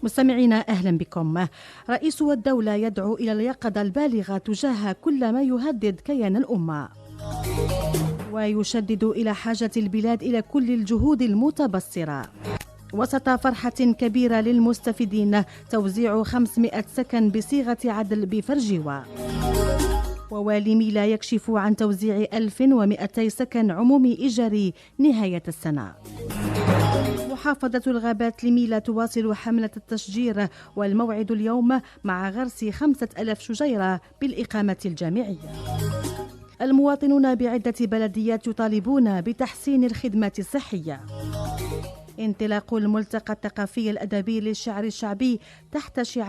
مستمعينا أهلا بكم. رئيس الدولة يدعو إلى اليقظة البالغة تجاه كل ما يهدد كيان الأمة، ويشدد إلى حاجة البلاد إلى كل الجهود المتبصرة. وسط فرحة كبيرة للمستفيدين توزيع 500 سكن بصيغة عدل بفرجيوة. ووالي ميلا يكشف عن توزيع 1200 سكن عمومي إيجاري نهاية السنة. محافظة الغابات لميلا تواصل حملة التشجير، والموعد اليوم مع غرس 5000 شجيرة بالإقامة الجامعية. المواطنون بعدة بلديات يطالبون بتحسين الخدمات الصحية. انطلاق الملتقى الثقافي الأدبي للشعر الشعبي تحت شعار